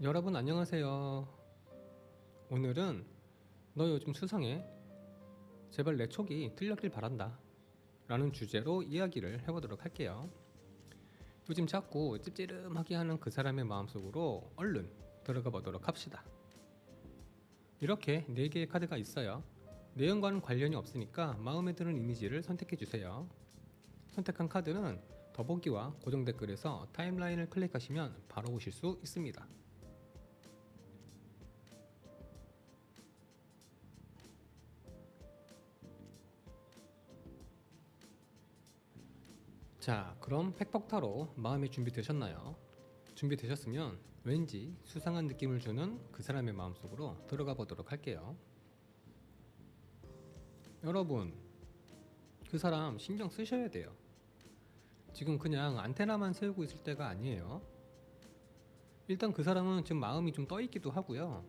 여러분 안녕하세요. 오늘은 너 요즘 수상해? 제발 내 촉이 틀렸길 바란다 라는 주제로 이야기를 해보도록 할게요. 요즘 자꾸 찝찝하게 하는 그 사람의 마음속으로 얼른 들어가 보도록 합시다. 이렇게 4개의 카드가 있어요. 내용과는 관련이 없으니까 마음에 드는 이미지를 선택해 주세요. 선택한 카드는 더보기와 고정 댓글에서 타임라인을 클릭하시면 바로 보실 수 있습니다. 자, 그럼 팩폭타로 마음이 준비되셨나요? 준비되셨으면 왠지 수상한 느낌을 주는 그 사람의 마음속으로 들어가 보도록 할게요. 여러분, 그 사람 신경 쓰셔야 돼요. 지금 그냥 안테나만 세우고 있을 때가 아니에요. 일단 그 사람은 지금 마음이 좀 떠있기도 하고요.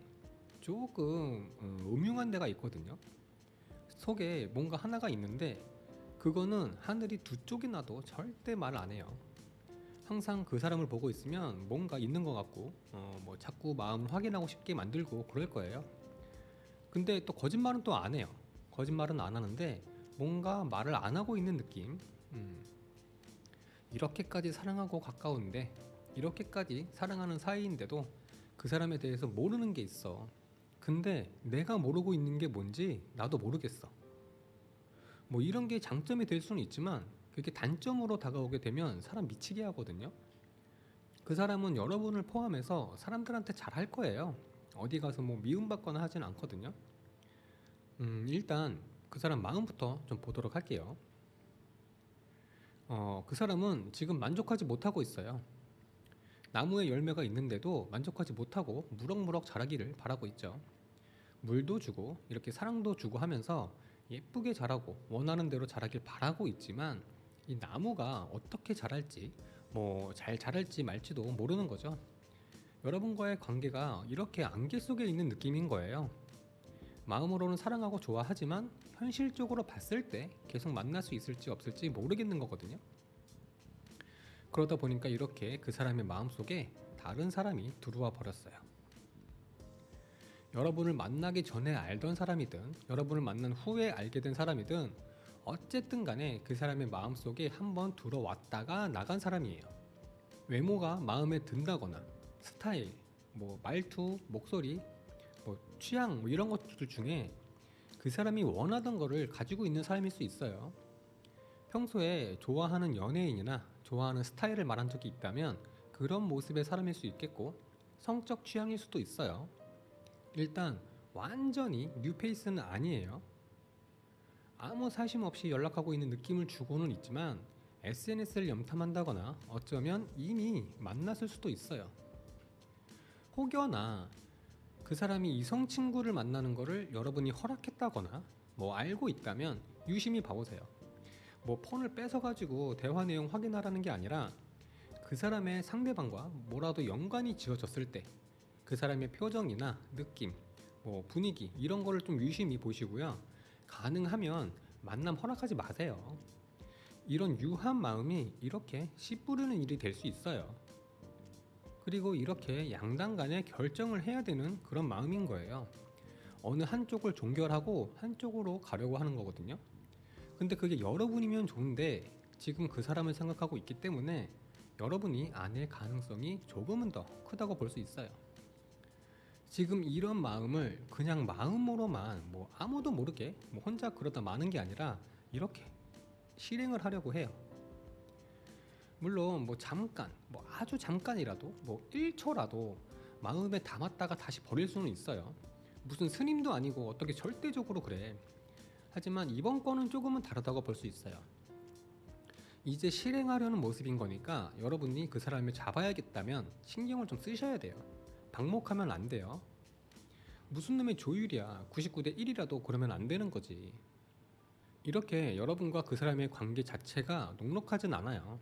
조금 음흉한 데가 있거든요. 속에 뭔가 하나가 있는데 그거는 하늘이 두 쪽이 나도 절대 말 안 해요. 항상 그 사람을 보고 있으면 뭔가 있는 것 같고 뭐 자꾸 마음을 확인하고 싶게 만들고 그럴 거예요. 근데 또 거짓말은 또 안 해요. 거짓말은 안 하는데 뭔가 말을 안 하고 있는 느낌. 음, 이렇게까지 사랑하고 가까운데 이렇게까지 사랑하는 사이인데도 그 사람에 대해서 모르는 게 있어. 근데 내가 모르고 있는 게 뭔지 나도 모르겠어. 뭐 이런 게 장점이 될 수는 있지만 그게 단점으로 다가오게 되면 사람 미치게 하거든요. 그 사람은 여러분을 포함해서 사람들한테 잘할 거예요. 어디 가서 뭐 미움받거나 하진 않거든요. 일단 그 사람 마음부터 좀 보도록 할게요. 그 사람은 지금 만족하지 못하고 있어요. 나무에 열매가 있는데도 만족하지 못하고 무럭무럭 자라기를 바라고 있죠. 물도 주고 이렇게 사랑도 주고 하면서 예쁘게 자라고 원하는 대로 자라길 바라고 있지만 이 나무가 어떻게 자랄지 뭐 잘 자랄지 말지도 모르는 거죠. 여러분과의 관계가 이렇게 안개 속에 있는 느낌인 거예요. 마음으로는 사랑하고 좋아하지만 현실적으로 봤을 때 계속 만날 수 있을지 없을지 모르겠는 거거든요. 그러다 보니까 이렇게 그 사람의 마음속에 다른 사람이 들어와 버렸어요. 여러분을 만나기 전에 알던 사람이든 여러분을 만난 후에 알게 된 사람이든 어쨌든 간에 그 사람의 마음속에 한번 들어왔다가 나간 사람이에요. 외모가 마음에 든다거나 스타일, 뭐 말투, 목소리, 뭐 취향 뭐 이런 것들 중에 그 사람이 원하던 거를 가지고 있는 사람일 수 있어요. 평소에 좋아하는 연예인이나 좋아하는 스타일을 말한 적이 있다면 그런 모습의 사람일 수 있겠고 성적 취향일 수도 있어요. 일단 완전히 뉴페이스는 아니에요. 아무 사심 없이 연락하고 있는 느낌을 주고는 있지만 SNS를 염탐한다거나 어쩌면 이미 만났을 수도 있어요. 혹여나 그 사람이 이성 친구를 만나는 거를 여러분이 허락했다거나 뭐 알고 있다면 유심히 봐보세요. 뭐 폰을 뺏어가지고 대화 내용 확인하라는 게 아니라 그 사람의 상대방과 뭐라도 연관이 지어졌을 때 그 사람의 표정이나 느낌, 뭐 분위기 이런 거를 좀 유심히 보시고요. 가능하면 만남 허락하지 마세요. 이런 유한 마음이 이렇게 씨 뿌리는 일이 될 수 있어요. 그리고 이렇게 양당 간에 결정을 해야 되는 그런 마음인 거예요. 어느 한쪽을 종결하고 한쪽으로 가려고 하는 거거든요. 근데 그게 여러분이면 좋은데 지금 그 사람을 생각하고 있기 때문에 여러분이 아닐 가능성이 조금은 더 크다고 볼 수 있어요. 지금 이런 마음을 그냥 마음으로만 뭐 아무도 모르게 뭐 혼자 그러다 마는 게 아니라 이렇게 실행을 하려고 해요. 물론 뭐 잠깐, 뭐 아주 잠깐이라도 뭐 1초라도 마음에 담았다가 다시 버릴 수는 있어요. 무슨 스님도 아니고 어떻게 절대적으로 그래. 하지만 이번 건은 조금은 다르다고 볼 수 있어요. 이제 실행하려는 모습인 거니까 여러분이 그 사람을 잡아야겠다면 신경을 좀 쓰셔야 돼요. 방목하면 안 돼요. 무슨 놈의 조율이야. 99대 1이라도 그러면 안 되는 거지. 이렇게 여러분과 그 사람의 관계 자체가 녹록하진 않아요.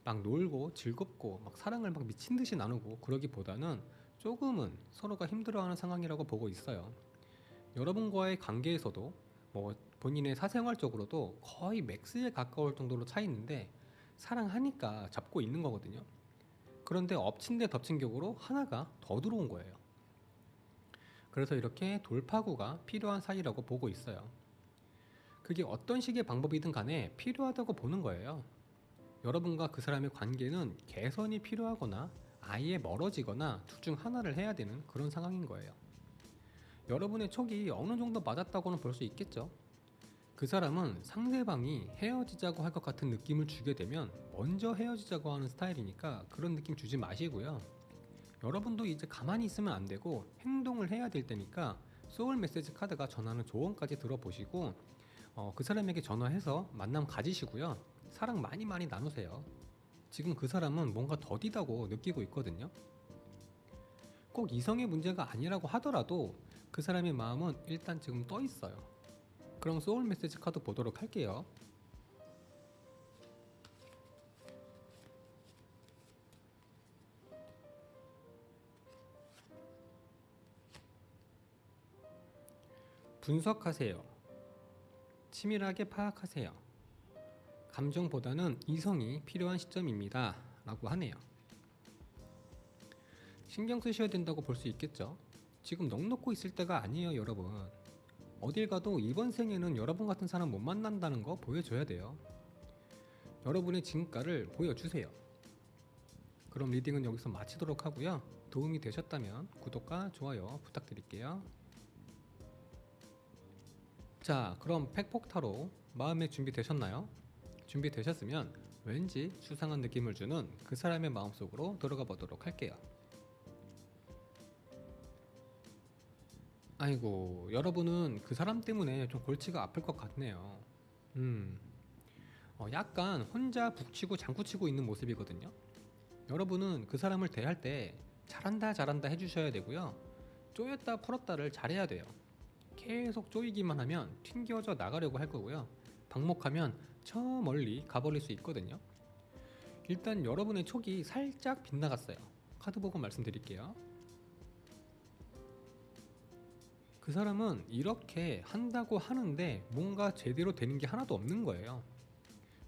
막 놀고 즐겁고 막 사랑을 막 미친 듯이 나누고 그러기보다는 조금은 서로가 힘들어하는 상황이라고 보고 있어요. 여러분과의 관계에서도 뭐 본인의 사생활적으로도 거의 맥스에 가까울 정도로 차 있는데 사랑하니까 잡고 있는 거거든요. 그런데 엎친 데 덮친 격으로 하나가 더 들어온 거예요. 그래서 이렇게 돌파구가 필요한 사이라고 보고 있어요. 그게 어떤 식의 방법이든 간에 필요하다고 보는 거예요. 여러분과 그 사람의 관계는 개선이 필요하거나 아예 멀어지거나 둘 중 하나를 해야 되는 그런 상황인 거예요. 여러분의 촉이 어느 정도 맞았다고는 볼 수 있겠죠. 그 사람은 상대방이 헤어지자고 할 것 같은 느낌을 주게 되면 먼저 헤어지자고 하는 스타일이니까 그런 느낌 주지 마시고요. 여러분도 이제 가만히 있으면 안 되고 행동을 해야 될 때니까 소울 메시지 카드가 전하는 조언까지 들어보시고 그 사람에게 전화해서 만남 가지시고요. 사랑 많이 많이 나누세요. 지금 그 사람은 뭔가 더디다고 느끼고 있거든요. 꼭 이성의 문제가 아니라고 하더라도 그 사람의 마음은 일단 지금 떠 있어요. 그럼 소울 메시지 카드 보도록 할게요. 분석하세요. 치밀하게 파악하세요. 감정보다는 이성이 필요한 시점입니다. 라고 하네요. 신경 쓰셔야 된다고 볼 수 있겠죠. 지금 넋 놓고 있을 때가 아니에요, 여러분. 어딜 가도 이번 생에는 여러분 같은 사람 못 만난다는 거 보여줘야 돼요. 여러분의 진가를 보여주세요. 그럼 리딩은 여기서 마치도록 하고요. 도움이 되셨다면 구독과 좋아요 부탁드릴게요. 자, 그럼 팩폭타로 마음의 준비 되셨나요? 준비되셨으면 왠지 수상한 느낌을 주는 그 사람의 마음속으로 들어가 보도록 할게요. 아이고, 여러분은 그 사람 때문에 좀 골치가 아플 것 같네요. 약간 혼자 북치고 장구치고 있는 모습이거든요. 여러분은 그 사람을 대할 때 잘한다 잘한다 해주셔야 되고요. 쪼였다 풀었다를 잘해야 돼요. 계속 쪼이기만 하면 튕겨져 나가려고 할 거고요. 방목하면 저 멀리 가버릴 수 있거든요. 일단 여러분의 촉이 살짝 빗나갔어요. 카드 보고 말씀드릴게요. 그 사람은 이렇게 한다고 하는데 뭔가 제대로 되는 게 하나도 없는 거예요.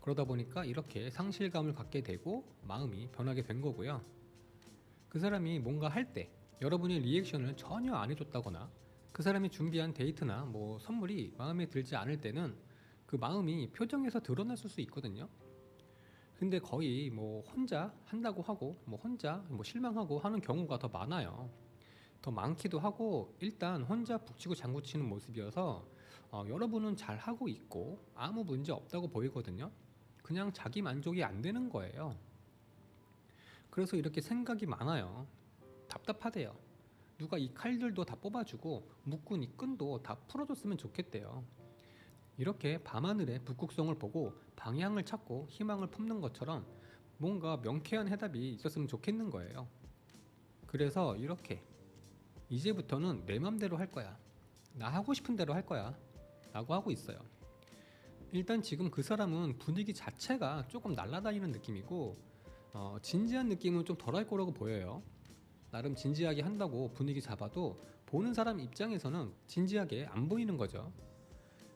그러다 보니까 이렇게 상실감을 갖게 되고 마음이 변하게 된 거고요. 그 사람이 뭔가 할 때 여러분의 리액션을 전혀 안 해줬다거나 그 사람이 준비한 데이트나 뭐 선물이 마음에 들지 않을 때는 그 마음이 표정에서 드러났을 수 있거든요. 근데 거의 뭐 혼자 한다고 하고 뭐 혼자 뭐 실망하고 하는 경우가 더 많아요. 더 많기도 하고 일단 혼자 북치고 장구치는 모습이어서 여러분은 잘 하고 있고 아무 문제 없다고 보이거든요. 그냥 자기 만족이 안 되는 거예요. 그래서 이렇게 생각이 많아요. 답답하대요. 누가 이 칼들도 다 뽑아주고 묶은 이 끈도 다 풀어줬으면 좋겠대요. 이렇게 밤하늘의 북극성을 보고 방향을 찾고 희망을 품는 것처럼 뭔가 명쾌한 해답이 있었으면 좋겠는 거예요. 그래서 이렇게 이제부터는 내 맘대로 할 거야. 나 하고 싶은 대로 할 거야. 라고 하고 있어요. 일단 지금 그 사람은 분위기 자체가 조금 날아다니는 느낌이고 진지한 느낌은 좀 덜할 거라고 보여요. 나름 진지하게 한다고 분위기 잡아도 보는 사람 입장에서는 진지하게 안 보이는 거죠.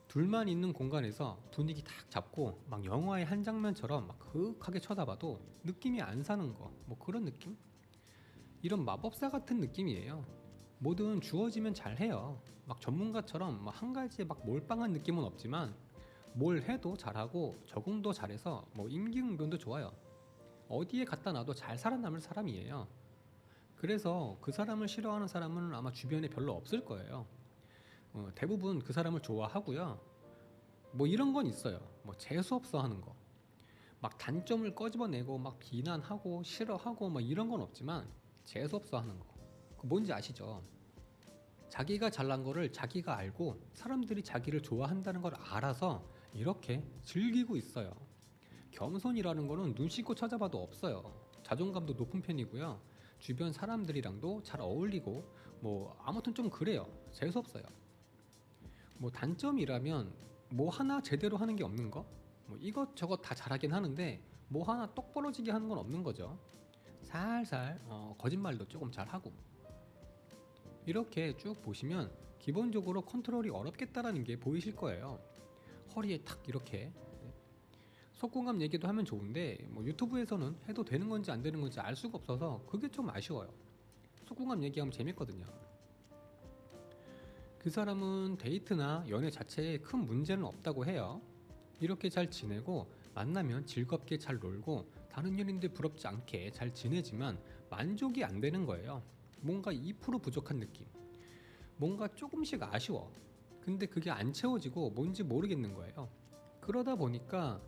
둘만 있는 공간에서 분위기 탁 잡고 막 영화의 한 장면처럼 막 그윽하게 쳐다봐도 느낌이 안 사는 거, 뭐 그런 느낌? 이런 마법사 같은 느낌이에요. 뭐든 주어지면 잘해요. 막 전문가처럼 막 한 가지에 막 몰빵한 느낌은 없지만 뭘 해도 잘하고 적응도 잘해서 뭐 임기응변도 좋아요. 어디에 갖다 놔도 잘 살아남을 사람이에요. 그래서 그 사람을 싫어하는 사람은 아마 주변에 별로 없을 거예요. 대부분 그 사람을 좋아하고요. 뭐 이런 건 있어요. 뭐 재수없어 하는 거. 막 단점을 꺼집어내고 막 비난하고 싫어하고 막 이런 건 없지만 재수없어 하는 거. 그 뭔지 아시죠? 자기가 잘난 거를 자기가 알고 사람들이 자기를 좋아한다는 걸 알아서 이렇게 즐기고 있어요. 겸손이라는 거는 눈 씻고 찾아봐도 없어요. 자존감도 높은 편이고요. 주변 사람들이랑도 잘 어울리고 뭐 아무튼 좀 그래요. 재수없어요. 뭐 단점이라면 뭐 하나 제대로 하는 게 없는 거? 뭐 이것저것 다 잘하긴 하는데 뭐 하나 똑부러지게 하는 건 없는 거죠. 살살 거짓말도 조금 잘하고 이렇게 쭉 보시면 기본적으로 컨트롤이 어렵겠다라는 게 보이실 거예요. 허리에 탁 이렇게 속궁합 얘기도 하면 좋은데 뭐 유튜브에서는 해도 되는 건지 안 되는 건지 알 수가 없어서 그게 좀 아쉬워요. 속궁합 얘기하면 재밌거든요. 그 사람은 데이트나 연애 자체에 큰 문제는 없다고 해요. 이렇게 잘 지내고 만나면 즐겁게 잘 놀고 다른 연인들 부럽지 않게 잘 지내지만 만족이 안 되는 거예요. 뭔가 2% 부족한 느낌. 뭔가 조금씩 아쉬워. 근데 그게 안 채워지고 뭔지 모르겠는 거예요. 그러다 보니까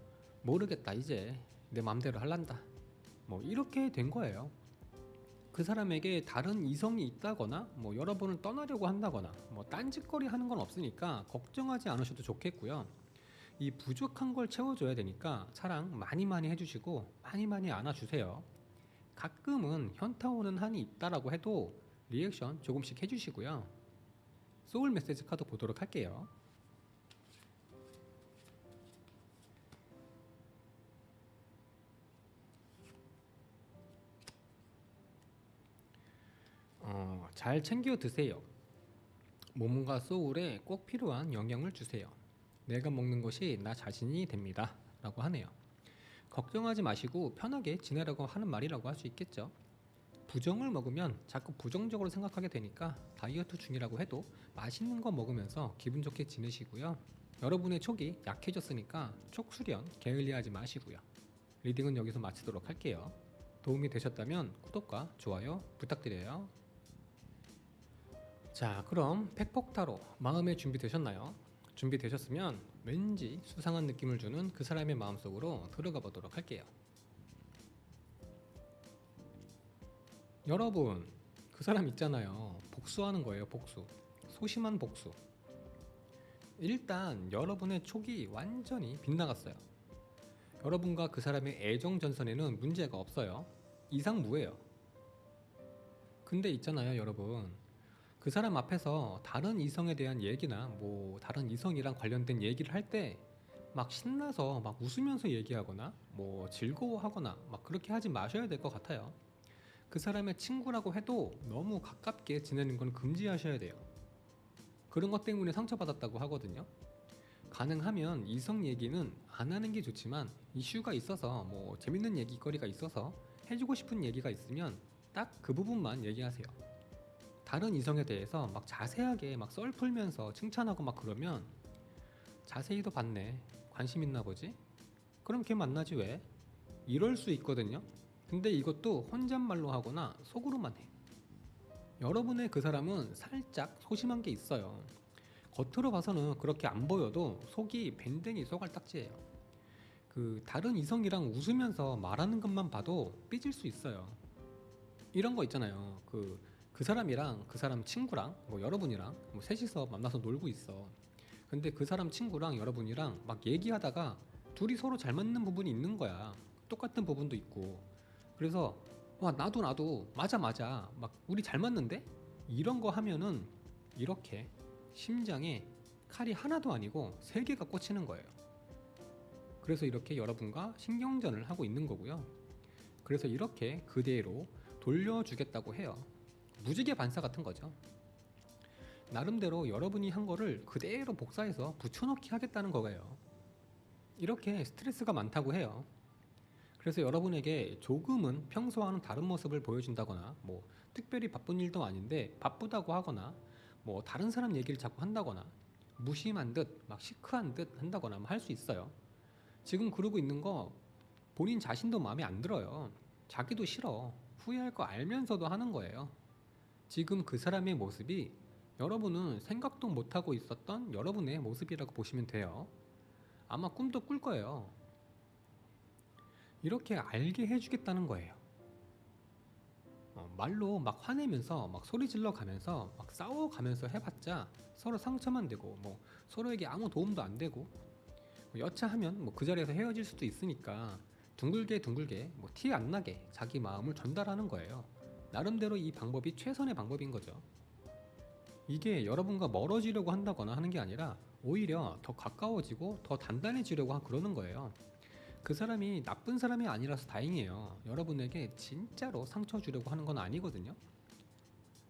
모르겠다 이제 내 맘대로 할란다. 뭐 이렇게 된 거예요. 그 사람에게 다른 이성이 있다거나 뭐 여러 번을 떠나려고 한다거나 뭐 딴짓거리 하는 건 없으니까 걱정하지 않으셔도 좋겠고요. 이 부족한 걸 채워줘야 되니까 사랑 많이 많이 해주시고 많이 많이 안아주세요. 가끔은 현타 오는 한이 있다라고 해도 리액션 조금씩 해주시고요. 소울 메시지 카드 보도록 할게요. 잘 챙겨 드세요. 몸과 소울에 꼭 필요한 영양을 주세요. 내가 먹는 것이 나 자신이 됩니다. 라고 하네요. 걱정하지 마시고 편하게 지내라고 하는 말이라고 할 수 있겠죠. 부정을 먹으면 자꾸 부정적으로 생각하게 되니까 다이어트 중이라고 해도 맛있는 거 먹으면서 기분 좋게 지내시고요. 여러분의 촉이 약해졌으니까 촉 수련 게을리하지 마시고요. 리딩은 여기서 마치도록 할게요. 도움이 되셨다면 구독과 좋아요 부탁드려요. 자, 그럼 팩폭타로 마음의 준비 되셨나요? 준비되셨으면 왠지 수상한 느낌을 주는 그 사람의 마음속으로 들어가 보도록 할게요. 여러분, 그 사람 있잖아요. 복수하는 거예요, 복수. 소심한 복수. 일단 여러분의 촉이 완전히 빗나갔어요. 여러분과 그 사람의 애정 전선에는 문제가 없어요. 이상무예요. 근데 있잖아요, 여러분. 그 사람 앞에서 다른 이성에 대한 얘기나 뭐 다른 이성이랑 관련된 얘기를 할 때 막 신나서 막 웃으면서 얘기하거나 뭐 즐거워하거나 막 그렇게 하지 마셔야 될 것 같아요. 그 사람의 친구라고 해도 너무 가깝게 지내는 건 금지하셔야 돼요. 그런 것 때문에 상처받았다고 하거든요. 가능하면 이성 얘기는 안 하는 게 좋지만 이슈가 있어서 뭐 재밌는 얘기거리가 있어서 해주고 싶은 얘기가 있으면 딱 그 부분만 얘기하세요. 다른 이성에 대해서 막 자세하게 막 썰 풀면서 칭찬하고 막 그러면 자세히도 봤네. 관심 있나 보지? 그럼 걔 만나지 왜? 이럴 수 있거든요. 근데 이것도 혼잣말로 하거나 속으로만 해. 여러분의 그 사람은 살짝 소심한 게 있어요. 겉으로 봐서는 그렇게 안 보여도 속이 밴댕이 쏘갈딱지예요. 그 다른 이성이랑 웃으면서 말하는 것만 봐도 삐질 수 있어요. 이런 거 있잖아요. 그 사람이랑 그 사람 친구랑 뭐 여러분이랑 뭐 셋이서 만나서 놀고 있어. 근데 그 사람 친구랑 여러분이랑 막 얘기하다가 둘이 서로 잘 맞는 부분이 있는 거야. 똑같은 부분도 있고. 그래서 와 나도 맞아 막 우리 잘 맞는데? 이런 거 하면은 이렇게 심장에 칼이 하나도 아니고 세 개가 꽂히는 거예요. 그래서 이렇게 여러분과 신경전을 하고 있는 거고요. 그래서 이렇게 그대로 돌려주겠다고 해요. 무지개 반사 같은 거죠. 나름대로 여러분이 한 거를 그대로 복사해서 붙여넣기 하겠다는 거예요. 이렇게 스트레스가 많다고 해요. 그래서 여러분에게 조금은 평소와는 다른 모습을 보여준다거나 뭐 특별히 바쁜 일도 아닌데 바쁘다고 하거나 뭐 다른 사람 얘기를 자꾸 한다거나 무심한 듯 막 시크한 듯 한다거나 할 수 있어요. 지금 그러고 있는 거 본인 자신도 마음에 안 들어요. 자기도 싫어. 후회할 거 알면서도 하는 거예요. 지금 그 사람의 모습이 여러분은 생각도 못하고 있었던 여러분의 모습이라고 보시면 돼요. 아마 꿈도 꿀 거예요. 이렇게 알게 해주겠다는 거예요. 말로 막 화내면서 막 소리 질러 가면서 막 싸워가면서 해봤자 서로 상처만 되고 뭐 서로에게 아무 도움도 안 되고 뭐 여차하면 뭐 그 자리에서 헤어질 수도 있으니까 둥글게 뭐 티 안 나게 자기 마음을 전달하는 거예요. 나름대로 이 방법이 최선의 방법인 거죠. 이게 여러분과 멀어지려고 한다거나 하는 게 아니라 오히려 더 가까워지고 더 단단해지려고 그러는 거예요. 그 사람이 나쁜 사람이 아니라서 다행이에요. 여러분에게 진짜로 상처 주려고 하는 건 아니거든요.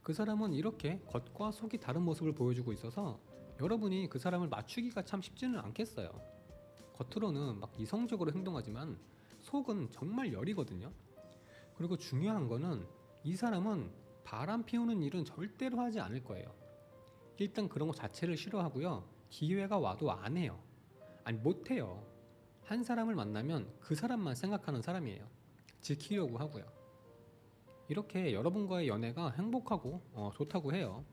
그 사람은 이렇게 겉과 속이 다른 모습을 보여주고 있어서 여러분이 그 사람을 맞추기가 참 쉽지는 않겠어요. 겉으로는 막 이성적으로 행동하지만 속은 정말 열이거든요. 그리고 중요한 거는 이 사람은 바람 피우는 일은 절대로 하지 않을 거예요. 일단 그런 거 자체를 싫어하고요. 기회가 와도 안 해요. 아니, 못 해요. 한 사람을 만나면 그 사람만 생각하는 사람이에요. 지키려고 하고요. 이렇게 여러분과의 연애가 행복하고 좋다고 해요.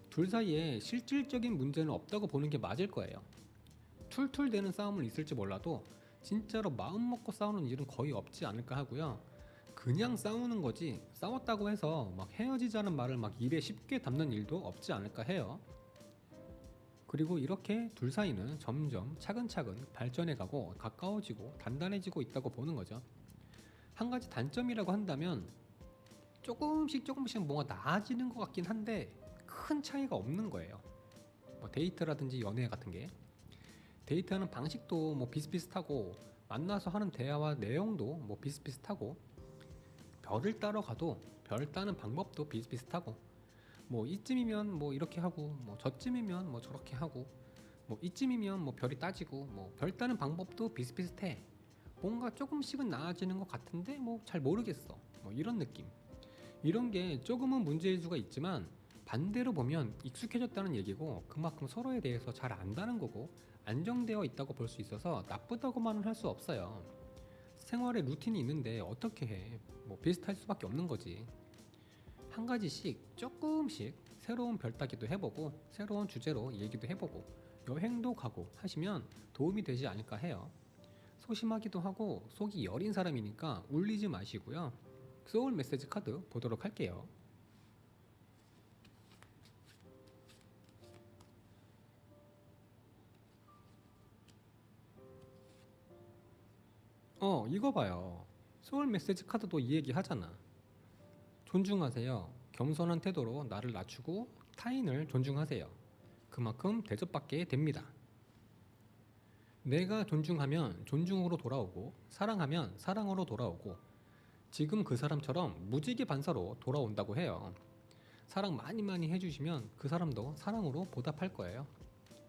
둘 사이에 실질적인 문제는 없다고 보는 게 맞을 거예요. 툴툴대는 싸움은 있을지 몰라도 진짜로 마음 먹고 싸우는 일은 거의 없지 않을까 하고요. 그냥 싸우는 거지 싸웠다고 해서 막 헤어지자는 말을 막 입에 쉽게 담는 일도 없지 않을까 해요. 그리고 이렇게 둘 사이는 점점 차근차근 발전해가고 가까워지고 단단해지고 있다고 보는 거죠. 한 가지 단점이라고 한다면 조금씩 뭔가 나아지는 것 같긴 한데 큰 차이가 없는 거예요. 뭐 데이트라든지 연애 같은 게 데이트하는 방식도 뭐 비슷비슷하고 만나서 하는 대화와 내용도 뭐 비슷비슷하고 별을 따러 가도 별 따는 방법도 비슷비슷하고 뭐 이쯤이면 뭐 이렇게 하고 뭐 저쯤이면 뭐 저렇게 하고 뭐 이쯤이면 뭐 별이 따지고 뭐 별 따는 방법도 비슷비슷해. 뭔가 조금씩은 나아지는 것 같은데 뭐 잘 모르겠어. 뭐 이런 느낌. 이런 게 조금은 문제일 수가 있지만 반대로 보면 익숙해졌다는 얘기고 그만큼 서로에 대해서 잘 안다는 거고 안정되어 있다고 볼 수 있어서 나쁘다고만은 할 수 없어요. 생활에 루틴이 있는데 어떻게 해? 뭐 비슷할 수밖에 없는 거지. 한 가지씩 조금씩 새로운 별 따기도 해보고 새로운 주제로 얘기도 해보고 여행도 가고 하시면 도움이 되지 않을까 해요. 소심하기도 하고 속이 여린 사람이니까 울리지 마시고요. 소울 메시지 카드 보도록 할게요. 이거 봐요. 소울 메시지 카드도 이 얘기 하잖아. 존중하세요. 겸손한 태도로 나를 낮추고 타인을 존중하세요. 그만큼 대접받게 됩니다. 내가 존중하면 존중으로 돌아오고 사랑하면 사랑으로 돌아오고 지금 그 사람처럼 무지개 반사로 돌아온다고 해요. 사랑 많이 해주시면 그 사람도 사랑으로 보답할 거예요.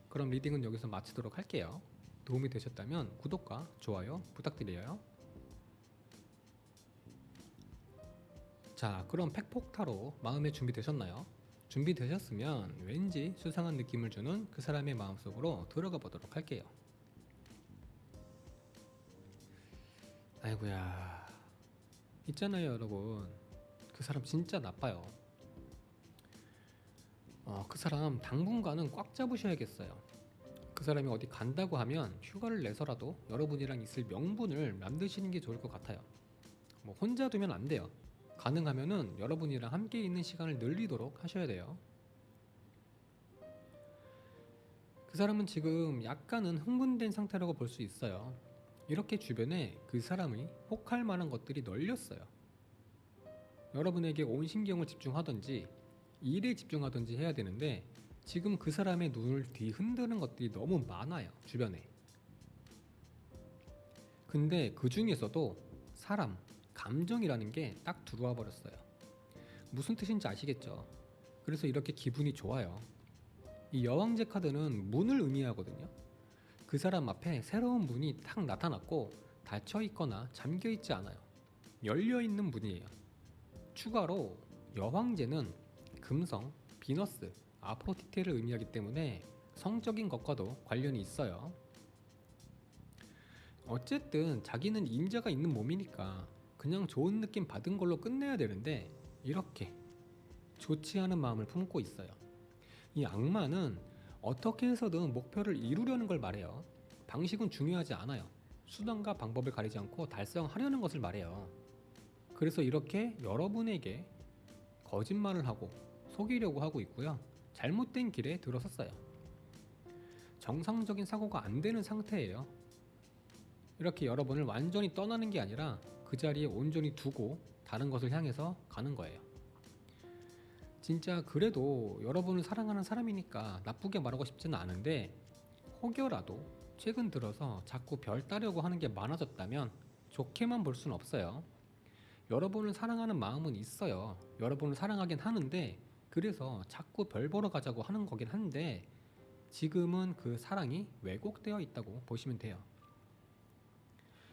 그럼 리딩은 여기서 마치도록 할게요. 도움이 되셨다면 구독과 좋아요 부탁드려요. 자, 그럼 팩폭타로 마음의 준비되셨나요? 준비되셨으면 왠지 수상한 느낌을 주는 그 사람의 마음속으로 들어가 보도록 할게요. 아이고야, 있잖아요 여러분. 그 사람 진짜 나빠요. 그 사람 당분간은 꽉 잡으셔야겠어요. 그 사람이 어디 간다고 하면 휴가를 내서라도 여러분이랑 있을 명분을 만드시는 게 좋을 것 같아요. 뭐 혼자 두면 안 돼요. 가능하면은 여러분이랑 함께 있는 시간을 늘리도록 하셔야 돼요. 그 사람은 지금 약간은 흥분된 상태라고 볼 수 있어요. 이렇게 주변에 그 사람이 혹할 만한 것들이 널렸어요. 여러분에게 온 신경을 집중하든지 일에 집중하든지 해야 되는데 지금 그 사람의 눈을 뒤흔드는 것들이 너무 많아요. 주변에. 근데 그 중에서도 사람, 감정이라는 게 딱 들어와 버렸어요. 무슨 뜻인지 아시겠죠? 그래서 이렇게 기분이 좋아요. 이 여왕제 카드는 문을 의미하거든요. 그 사람 앞에 새로운 문이 탁 나타났고 닫혀 있거나 잠겨 있지 않아요. 열려 있는 문이에요. 추가로 여왕제는 금성, 비너스, 아포티테를 의미하기 때문에 성적인 것과도 관련이 있어요. 어쨌든 자기는 임자가 있는 몸이니까 그냥 좋은 느낌 받은 걸로 끝내야 되는데 이렇게 좋지 않은 마음을 품고 있어요. 이 악마는 어떻게 해서든 목표를 이루려는 걸 말해요. 방식은 중요하지 않아요. 수단과 방법을 가리지 않고 달성하려는 것을 말해요. 그래서 이렇게 여러분에게 거짓말을 하고 속이려고 하고 있고요. 잘못된 길에 들어섰어요. 정상적인 사고가 안 되는 상태예요. 이렇게 여러분을 완전히 떠나는 게 아니라 그 자리에 온전히 두고 다른 것을 향해서 가는 거예요. 진짜 그래도 여러분을 사랑하는 사람이니까 나쁘게 말하고 싶지는 않은데 혹여라도 최근 들어서 자꾸 별 따려고 하는 게 많아졌다면 좋게만 볼 수는 없어요. 여러분을 사랑하는 마음은 있어요. 여러분을 사랑하긴 하는데 그래서 자꾸 별 보러 가자고 하는 거긴 한데 지금은 그 사랑이 왜곡되어 있다고 보시면 돼요.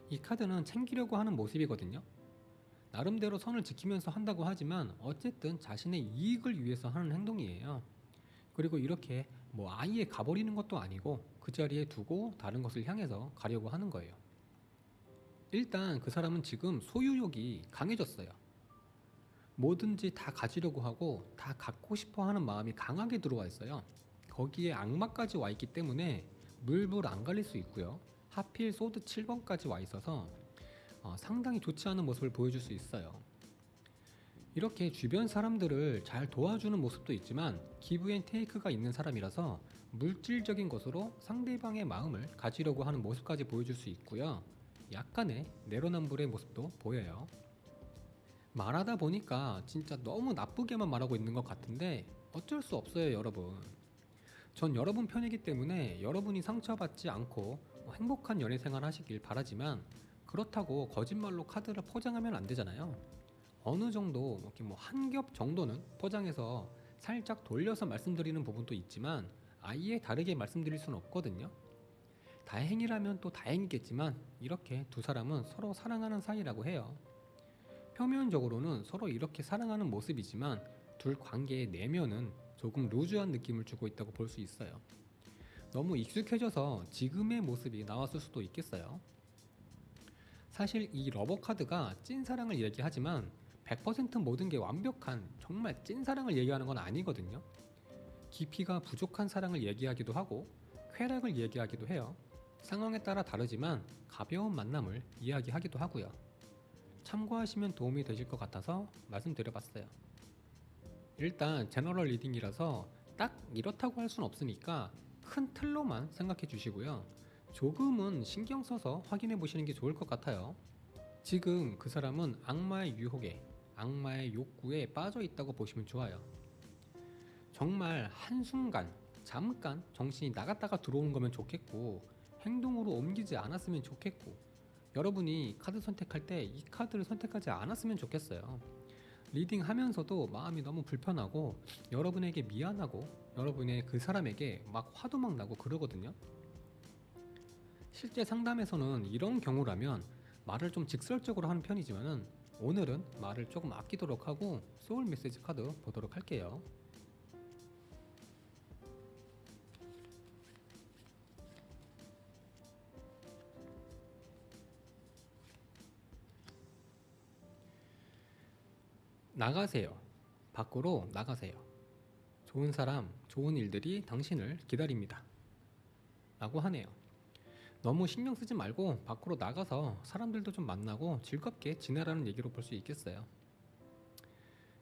이 카드는 챙기려고 하는 모습이거든요. 나름대로 선을 지키면서 한다고 하지만 어쨌든 자신의 이익을 위해서 하는 행동이에요. 그리고 이렇게 뭐 아예 가버리는 것도 아니고 그 자리에 두고 다른 것을 향해서 가려고 하는 거예요. 일단 그 사람은 지금 소유욕이 강해졌어요. 뭐든지 다 가지려고 하고 다 갖고 싶어 하는 마음이 강하게 들어와 있어요. 거기에 악마까지 와 있기 때문에 물불 안 갈릴 수 있고요. 하필 소드 7번까지 와 있어서 상당히 좋지 않은 모습을 보여줄 수 있어요. 이렇게 주변 사람들을 잘 도와주는 모습도 있지만 기브 앤 테이크가 있는 사람이라서 물질적인 것으로 상대방의 마음을 가지려고 하는 모습까지 보여줄 수 있고요. 약간의 내로남불의 모습도 보여요. 말하다 보니까 진짜 너무 나쁘게만 말하고 있는 것 같은데 어쩔 수 없어요, 여러분. 전 여러분 편이기 때문에 여러분이 상처받지 않고 행복한 연애 생활 하시길 바라지만 그렇다고 거짓말로 카드를 포장하면 안 되잖아요. 어느 정도 이렇게 뭐 한 겹 정도는 포장해서 살짝 돌려서 말씀드리는 부분도 있지만 아예 다르게 말씀드릴 수는 없거든요. 다행이라면 또 다행이겠지만 이렇게 두 사람은 서로 사랑하는 사이라고 해요. 표면적으로는 서로 이렇게 사랑하는 모습이지만 둘 관계의 내면은 조금 루즈한 느낌을 주고 있다고 볼 수 있어요. 너무 익숙해져서 지금의 모습이 나왔을 수도 있겠어요. 사실 이 러버 카드가 찐사랑을 얘기하지만 100% 모든 게 완벽한 정말 찐사랑을 얘기하는 건 아니거든요. 깊이가 부족한 사랑을 얘기하기도 하고 쾌락을 얘기하기도 해요. 상황에 따라 다르지만 가벼운 만남을 이야기하기도 하고요. 참고하시면 도움이 되실 것 같아서 말씀드려봤어요. 일단 제너럴 리딩이라서 딱 이렇다고 할 수는 없으니까 큰 틀로만 생각해 주시고요. 조금은 신경 써서 확인해 보시는 게 좋을 것 같아요. 지금 그 사람은 악마의 유혹에, 악마의 욕구에 빠져 있다고 보시면 좋아요. 정말 한순간, 잠깐 정신이 나갔다가 들어오는 거면 좋겠고, 행동으로 옮기지 않았으면 좋겠고, 여러분이 카드 선택할 때 이 카드를 선택하지 않았으면 좋겠어요. 리딩 하면서도 마음이 너무 불편하고, 여러분에게 미안하고, 여러분의 그 사람에게 막 화도 막 나고 그러거든요. 실제 상담에서는 이런 경우라면 말을 좀 직설적으로 하는 편이지만은 오늘은 말을 조금 아끼도록 하고 소울 메시지 카드 보도록 할게요. 나가세요. 밖으로 나가세요. 좋은 사람, 좋은 일들이 당신을 기다립니다. 라고 하네요. 너무 신경 쓰지 말고 밖으로 나가서 사람들도 좀 만나고 즐겁게 지내라는 얘기로 볼 수 있겠어요.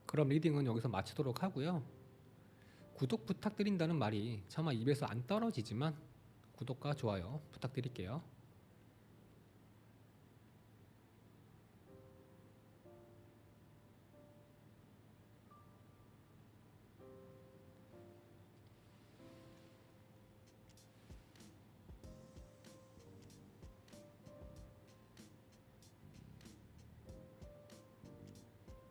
그럼 리딩은 여기서 마치도록 하고요. 구독 부탁드린다는 말이 차마 입에서 안 떨어지지만 구독과 좋아요 부탁드릴게요.